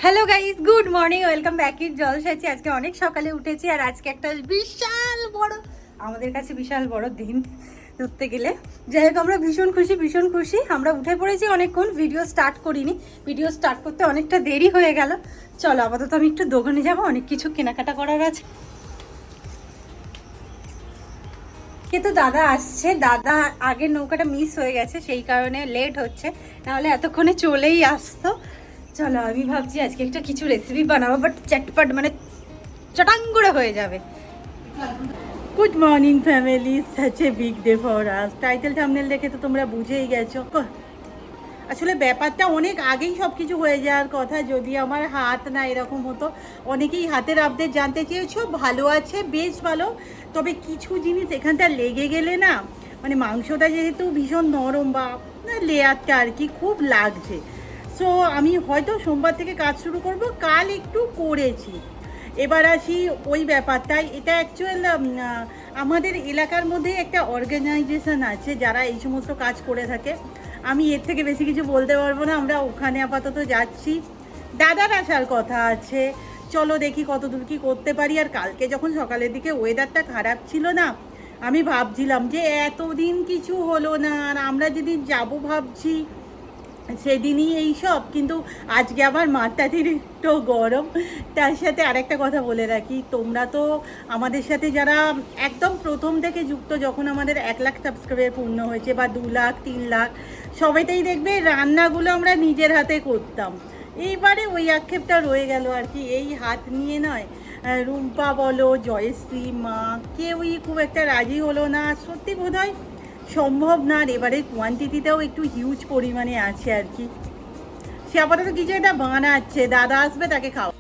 Hello guys, good morning, welcome back in জলসাচি। আজকে অনেক সকালে উঠেছি আর আজকে একটা বিশাল বড়, আমাদের কাছে বিশাল বড় দিন ধরতে গেলে। যাই হোক, আমরা ভীষণ খুশি। আমরা উঠে পড়েছি অনেকক্ষণ, ভিডিও স্টার্ট করিনি। ভিডিও স্টার্ট করতে অনেকটা দেরি হয়ে গেল। চলো আপাতত আমি একটু দোকানে যাবো, অনেক কিছু কেনাকাটা করার আছে। কিন্তু দাদা আসছে, দাদা আগের নৌকাটা মিস হয়ে গেছে, সেই কারণে লেট হচ্ছে, নাহলে এতক্ষণে চলেই আসতো। চলো, আমি ভাবছি আজকে একটা কিছু রেসিপি বানাবো, বাট চটপট, মানে চটাং করে হয়ে যাবে। Good morning family, such a big day for us. Title thumbnail দেখে তো তোমরা বুঝেই গেছো। আসলে ব্যাপারটা অনেক আগেই সব কিছু হয়ে যাওয়ার কথা, যদি আমার হাত না এরকম হতো। অনেকেই হাতের আপডেট জানতে চেয়েছো, ভালো আছে, বেশ ভালো। তবে কিছু জিনিস এখানটা লেগে গেলে না, মানে মাংসটা যেহেতু ভীষণ নরম বা লেয়ারটা আর কি খুব লাগছে। সো আমি হয়তো সোমবার থেকে কাজ শুরু করব, কাল একটু করেছি। এবার আসি ওই ব্যাপারটাই। এটা অ্যাকচুয়াল আমাদের এলাকার মধ্যে একটা অর্গানাইজেশন আছে যারা এই সমস্ত কাজ করে থাকে। আমি এর থেকে বেশি কিছু বলতে পারবো না। আমরা ওখানে আপাতত যাচ্ছি, দাদার আসার কথা আছে। চলো দেখি কতদূর কী করতে পারি। আর কালকে যখন সকালের দিকে ওয়েদারটা খারাপ ছিল না, আমি ভাবছিলাম যে এতদিন কিছু হলো না, আর আমরা যেদিন যাবো ভাবছি সেদিনই এইসব। কিন্তু আজকে আবার মাত্রাতিরিক্ত গরম। তার সাথে আরেকটা কথা বলে রাখি, তোমরা তো আমাদের সাথে যারা একদম প্রথম থেকে যুক্ত, যখন আমাদের 1 লাখ সাবস্ক্রাইবার পূর্ণ হয়েছে বা 2 লাখ 3 লাখ, সবাইটাই দেখবে রান্নাগুলো আমরা নিজের হাতে করতাম। এইবারে ওই আক্ষেপটা রয়ে গেল আর কি। এই হাত নিয়ে নয়, রুম্পা বলো, জয়শ্রী, মা, কেউই খুব একটা রাজি হলো না। সত্যি বোধ হয় সম্ভব না। আর এবারে কোয়ান্টিটিটাও একটু হিউজ পরিমাণে আছে আর কি। সে আপাতত কিছু একটা বানাচ্ছে, দাদা আসবে তাকে খাওয়া।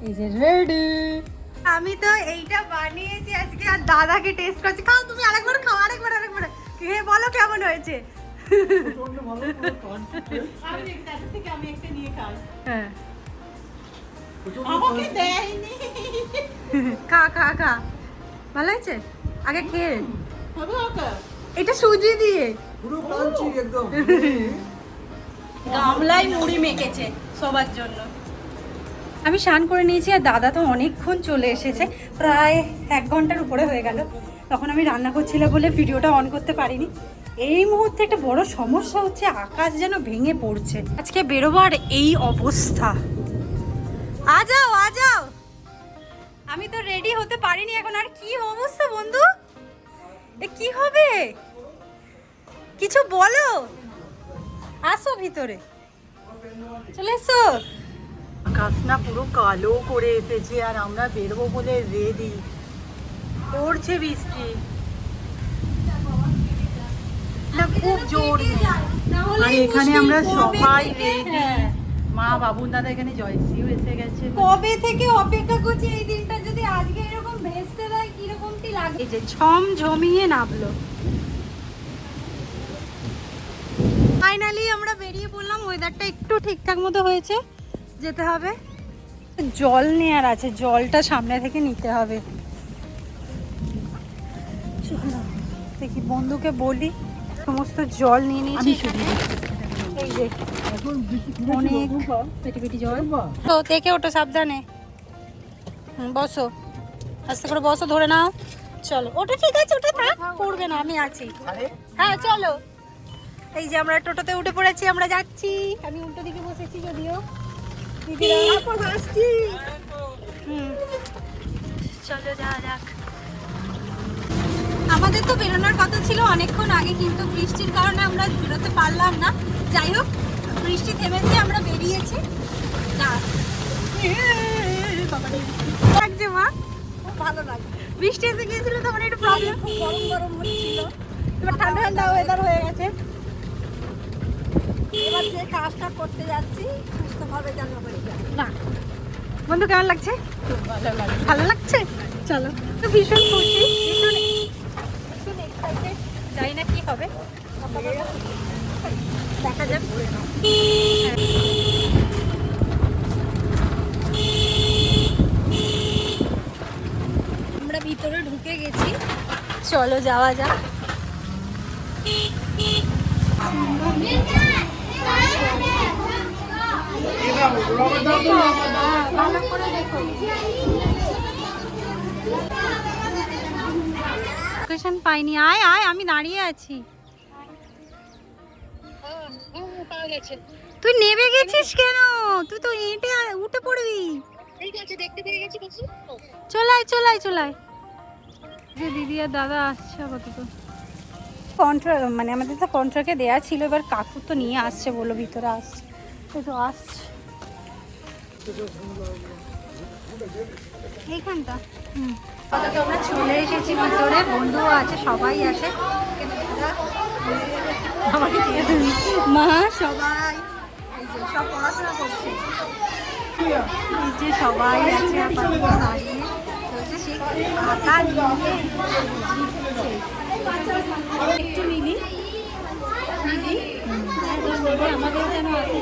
এই যে রেডি। আমি তো এইটা বানিয়েছি আজকে, আর দাদাকে টেস্ট করছি। খাও তুমি, আরেকবার খাও, আরেকবার খেয়ে বলো কেমন হয়েছে। আমি একটা নিয়ে খাই। হ্যাঁ, আমাকে দেয়নি। খা ভালো হয়েছে, আগে খেয়ে। হবে ওটা? এটা সুজি দিয়ে পুরো ক্রাঞ্চি একদম। গামলায় মুড়ি মেখেছে সবার জন্য। আমি স্নান করে নিয়েছি, আর দাদা তো অনেকক্ষণ চলে এসেছে, প্রায় 1 ঘন্টার উপরে হয়ে গেল। তখন আমি রান্না করছিলাম বলে ভিডিওটা অন করতে পারিনি। এই মুহূর্তে একটা বড় সমস্যা হচ্ছে, আকাশ যেন ভেঙে পড়ছে। আজকে বেরোবার এই অবস্থা। আ যাও, আমি তো রেডি হতে পারিনি এখন। আর কি অবস্থা বন্ধু, এ কি হবে, কিছু বলো। আসো ভিতরে, চলে এসো। আকাশ না পুরো কালো করে এসেছে, আর আমরা বেরোবো বলে রেডি। পড়ছে বৃষ্টি, খুব জোর নেই। আর এখানে আমরা সবাই রেডি। মা, বাবুন দাদা, এখানে জয়শ্রীও এসে গেছে। কবে থেকে অপেক্ষা করছি এই দিনটা, যদি আজকে এরকম ভেস্তে দেয় কিরকমটি লাগে। এই যে ঝমঝমিয়ে নামলো। ফাইনালি আমরা বেরিয়ে পড়লাম, ওয়েদারটা একটু ঠিকঠাক মতো হয়েছে, যেতে হবে। জল নেয়ার আছে, জলটা সামনে থেকে নিতে হবে। চলো দেখি, বন্ধুকে বলি সমস্ত জল নিয়ে নিয়েছি। এই যে অনেক পেটি জল। তো দেখে ওঠো সাবধানে, বসো আস্তে করে, বসো, ধরে নাও। চলো, ওটা ঠিক আছে, ওটা থাক, পড়বে না, আমি আছি। হ্যাঁ চলো। এই যে আমরা টোটোতে উঠে পড়েছি, আমরা যাচ্ছি। আমি উল্টো দিকে বসেছি যদিও, চলো যাওয়া যাক। আমাদের তো বেরোনোর কথা ছিল অনেকক্ষণ আগে, কিন্তু বৃষ্টির কারণে আমরা বেরোতে পারলাম না। যাই হোক, বৃষ্টি থেমেছে, আমরা বেরিয়েছি। লাগছে মা, খুব ভালো লাগে। বৃষ্টি এসে গিয়েছিল তো, মানে একটু প্রবলেম, খুব গরম হচ্ছিল, এবার ঠান্ডা ওয়েদার হয়ে গেছে। যে কাজটা করতে যাচ্ছি সুস্থভাবে যেন হয়ে যায়। না বন্ধু কেমন লাগছে? ভালো লাগছে। চলো তো ভীষণ খুশি, ভীষণ এক্সাইটেড। জানি না কি হবে, দেখা যাবে। আমরা ভিতরে ঢুকে গেছি, চলো যাওয়া যাক। ভালো করে দেখো। লোকেশন পাইনি, আয় আয়, আমি দাঁড়িয়ে আছি। তুই নেমে গেছিস কেন? তুই তো হেঁটে উঠে পড়বি। চলাই চলাই চলাই। যে দিদি আর দাদা আসছে আপাতত। মানে আমাদের তো কন্ট্রাক্টে দেয়া ছিল, এবার কাকু তো নিয়ে আসছে, বললো ভিতরে আসছে, তো আসছে এইখানটা। আমরা চলে এসেছি ভিতরে, বন্ধুও আছে, সবাই আছে, মা সবাই সব পড়াশোনা করছে। এই যে সবাই আছে আপাতত দাঁড়িয়ে, চলছে সে খাতা নিয়ে একটু নিলি আমাদের যেন আছে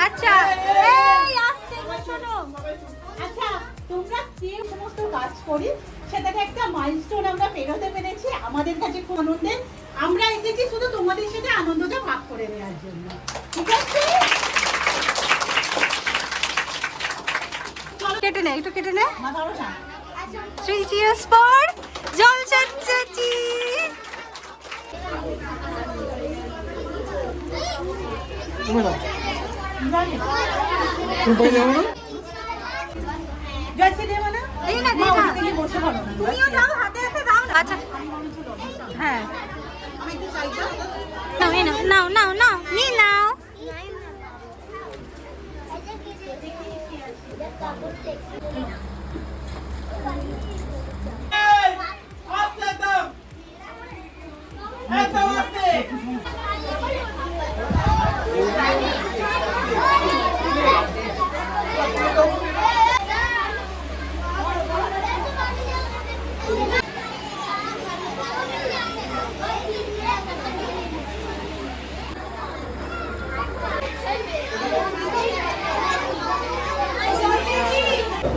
আচ্ছা। আচ্ছা, তোমরা যে সমস্ত কাজ করি সেটাকে একটা মাইলস্টোন আমরা পেরোতে পেরেছি, আমাদের কাছে খুব আনন্দের। আমরা এসেছি শুধু তোমাদের সাথে আনন্দটা ভাগ করে নেওয়ার জন্য, ঠিক আছে? কেটে নে, একটু কেটে নে। না ধরো না। 3 cheers for জল চাচি। জয়সে দেবো না? এই না, মা, দে না। ওদিকে গিয়ে বসে পড়ো না। তুমিও দাও, হাতে হাতে দাও না। আচ্ছা হ্যাঁ, আমি একটু চাইটা। নাও এই নাও, নাও নাও নাও, নিয়ে নাও।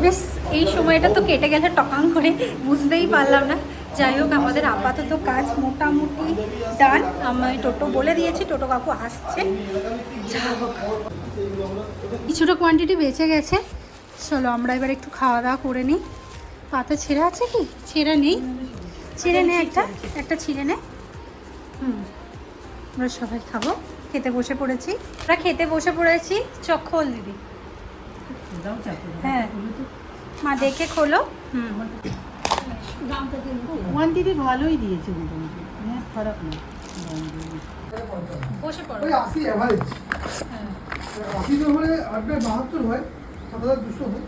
বেশ, এই সময়টা তো কেটে গেছে টকাং করে, বুঝতেই পারলাম না। যাই হোক, আমাদের আপাতত কাজ মোটামুটি ডান। আমি টোটো বলে দিয়েছি, টোটো কাকু আসছে। যা হোক, কিছুটা কোয়ান্টিটি বেঁচে গেছে। চলো আমরা এবার একটু খাওয়া দাওয়া করে নিই। পাতা ছেঁড়া আছে কি? ছেঁড়া নেই, ছিঁড়ে নে, একটা ছিঁড়ে নে। আমরা সবাই খাবো, খেতে বসে পড়েছি। আমরা খেতে বসে পড়েছি। চোখ খোল দিদি। হ্যাঁ মা, দেখে খোলো। কোয়ান্টিটি ভালোই দিয়েছে মোটামুটি, খারাপ না। বসে পড়ো। ওই 80 এভারেজ। 80 তো হলে 8/72 হয়, 7200 হয়।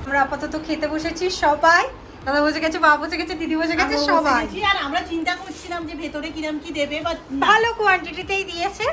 আমরা আপাতত খেতে বসেছি সবাই। দাদা বসে গেছে, বাবা বসে গেছে, দিদি বসে গেছে, সবাই। আর আমরা চিন্তা করছিলাম যে ভেতরে কিরম কি দেবে, বা ভালো কোয়ান্টিটিতেই দিয়েছে।